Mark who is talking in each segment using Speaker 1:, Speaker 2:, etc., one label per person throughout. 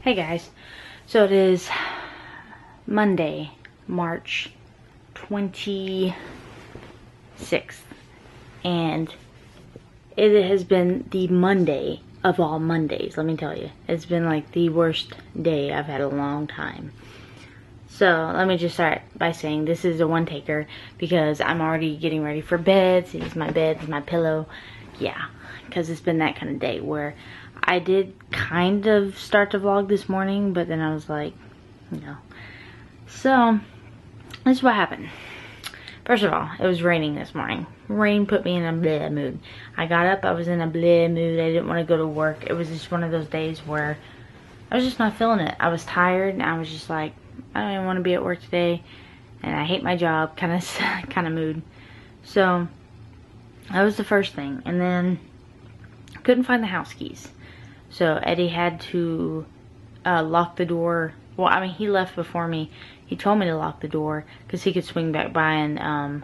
Speaker 1: Hey guys, so it is Monday, March 26th, and it has been the Monday of all Mondays, let me tell you. It's been like the worst day I've had in a long time. So let me just start by saying this is a one-taker because I'm already getting ready for bed. See, this is my bed, this is my pillow. Yeah, because it's been that kind of day where I did kind of start to vlog this morning, but then I was like, no. So, this is what happened. First of all, it was raining this morning. Rain put me in a bleh mood. I got up, I was in a bleh mood. I didn't want to go to work. It was just one of those days where I was just not feeling it. I was tired, and I was just like, I don't even want to be at work today, and I hate my job, kind of mood. So, that was the first thing. And then, I couldn't find the house keys. So Eddie had to lock the door. Well, I mean, he left before me. He told me to lock the door because he could swing back by and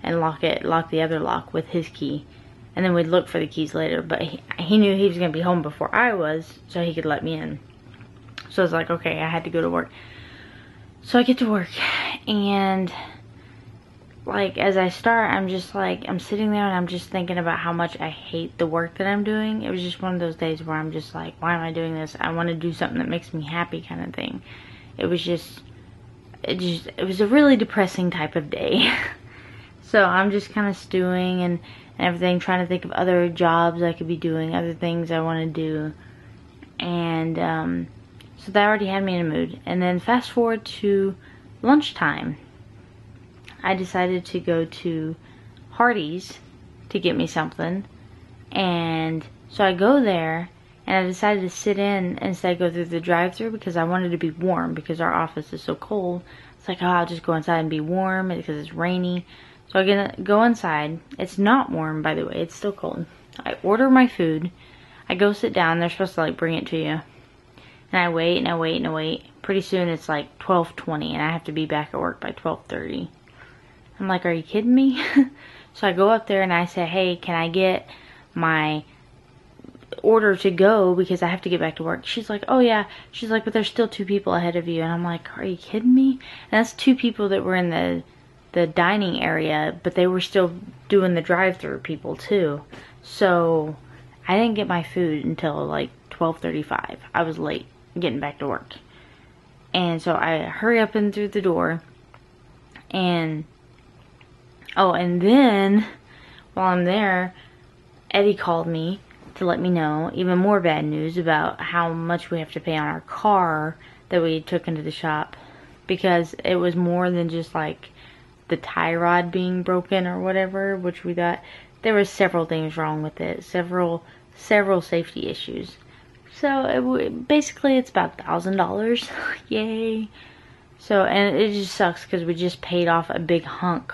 Speaker 1: lock the other lock with his key, and then we'd look for the keys later. But he knew he was gonna be home before I was, so he could let me in. So I was like, okay, I had to go to work. So I get to work, and like as I start, I'm just like, I'm sitting there and I'm just thinking about how much I hate the work that I'm doing. It was just one of those days where I'm just like, why am I doing this? I want to do something that makes me happy, kind of thing. It was it was a really depressing type of day. So I'm just kind of stewing and everything, trying to think of other jobs I could be doing, other things I want to do. And so that already had me in a mood. And then fast forward to lunchtime. I decided to go to Hardee's to get me something, and so I go there, and I decided to sit in instead of go through the drive-thru because I wanted to be warm because our office is so cold. It's like, oh, I'll just go inside and be warm because it's rainy. So I go inside. It's not warm, by the way. It's still cold. I order my food. I go sit down. They're supposed to like bring it to you, and I wait and I wait and I wait. Pretty soon it's like 12:20, and I have to be back at work by 12:30. I'm like, are you kidding me? So I go up there and I say, hey, can I get my order to go because I have to get back to work? She's like, oh yeah. She's like, but there's still 2 people ahead of you. And I'm like, are you kidding me? And that's 2 people that were in the dining area, but they were still doing the drive-thru people too. So I didn't get my food until like 12:35. I was late getting back to work. And so I hurry up and through the door, and oh, and then, while I'm there, Eddie called me to let me know even more bad news about how much we have to pay on our car that we took into the shop, because it was more than just like the tie rod being broken or whatever, which we thought. There were several things wrong with it, several safety issues. So basically it's about $1,000. Yay. So, and it just sucks because we just paid off a big hunk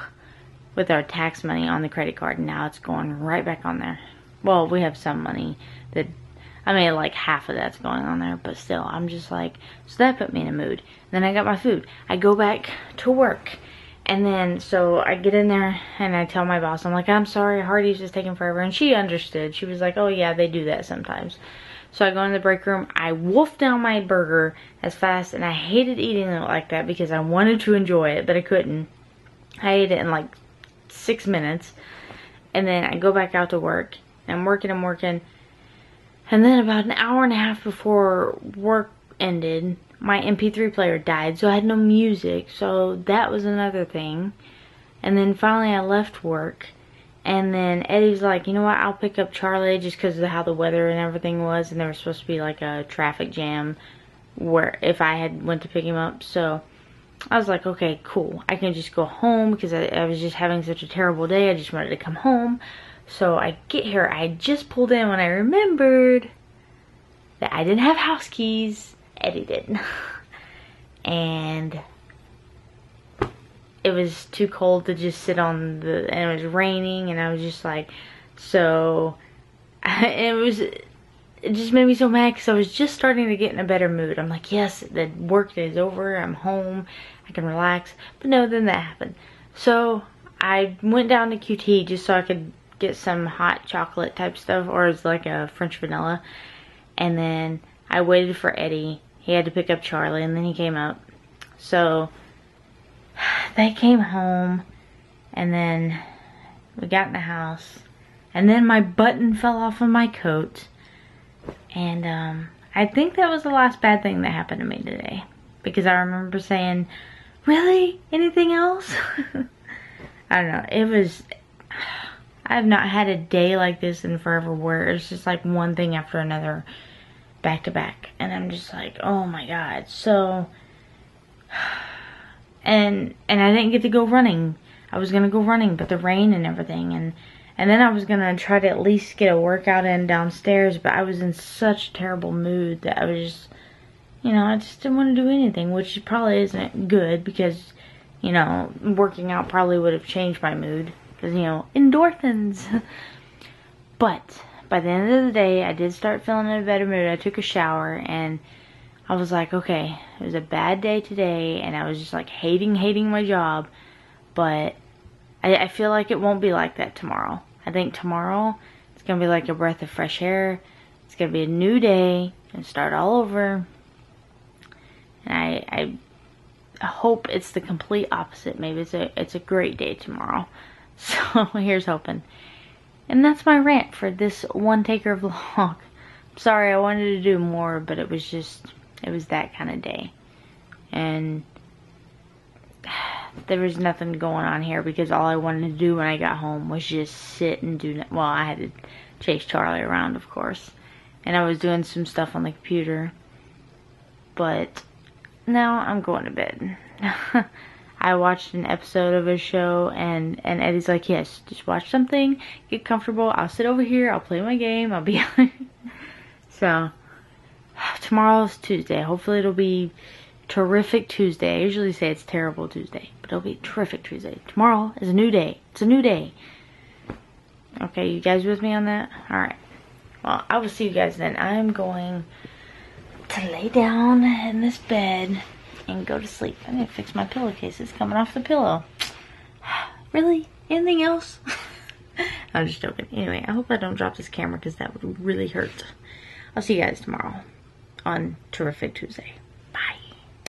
Speaker 1: with our tax money on the credit card, and now it's going right back on there. Well, we have some money that, I mean, like half of that's going on there, but still, I'm just like, so that put me in a mood. Then I got my food. I go back to work, and then, so I get in there, and I tell my boss, I'm like, I'm sorry, Hardee's is taking forever, and she understood. She was like, oh yeah, they do that sometimes. So I go in the break room, I wolf down my burger as fast, and I hated eating it like that because I wanted to enjoy it, but I couldn't. I ate it in like 6 minutes, and then I go back out to work, and I'm working, and then about an hour and a half before work ended, my MP3 player died, so I had no music, so that was another thing. And then finally I left work, and then Eddie's like, you know what, I'll pick up Charlie just because of how the weather and everything was, and there was supposed to be like a traffic jam where if I had went to pick him up. So I was like, okay, cool. I can just go home because I was just having such a terrible day. I just wanted to come home. So I get here. I just pulled in when I remembered that I didn't have house keys. Eddie did. And it was too cold to just sit on and it was raining, and I was just like, so it just made me so mad because I was just starting to get in a better mood. I'm like, yes, the work day is over. I'm home. I can relax. But no, then that happened. So I went down to QT just so I could get some hot chocolate type stuff, or it's like a French vanilla. And then I waited for Eddie. He had to pick up Charlie, and then he came up. So they came home, and then we got in the house, and then my button fell off of my coat, and I think that was the last bad thing that happened to me today, because I remember saying, really? Anything else? I don't know. It was, I've not had a day like this in forever where it's just like one thing after another back to back, and I'm just like, oh my god. So and I didn't get to go running. I was gonna go running, but the rain and everything, and then I was gonna try to at least get a workout in downstairs, but I was in such a terrible mood that I was just, you know, I just didn't want to do anything, which probably isn't good, because, you know, working out probably would have changed my mood, because, you know, endorphins. But by the end of the day, I did start feeling in a better mood. I took a shower, and I was like, okay, it was a bad day today, and I was just like hating my job, but I feel like it won't be like that tomorrow. I think tomorrow it's gonna be like a breath of fresh air. It's gonna be a new day and start all over. And I hope it's the complete opposite. Maybe it's a great day tomorrow. So here's hoping. And that's my rant for this one taker vlog. Sorry, I wanted to do more, but it was that kind of day. And there was nothing going on here, because all I wanted to do when I got home was just sit and do, well, I had to chase Charlie around, of course. And I was doing some stuff on the computer. But now I'm going to bed. I watched an episode of a show, and Eddie's like, yes, just watch something, get comfortable, I'll sit over here, I'll play my game, I'll be So tomorrow's Tuesday. Hopefully it'll be terrific Tuesday. I usually say it's terrible Tuesday, but it'll be terrific Tuesday. Tomorrow is a new day. It's a new day. Okay, you guys with me on that? Alright. Well, I will see you guys then. I'm going to lay down in this bed and go to sleep. I need to fix my pillowcase. It's coming off the pillow. Really? Anything else? I'm just joking. Anyway, I hope I don't drop this camera, because that would really hurt. I'll see you guys tomorrow on Terrific Tuesday.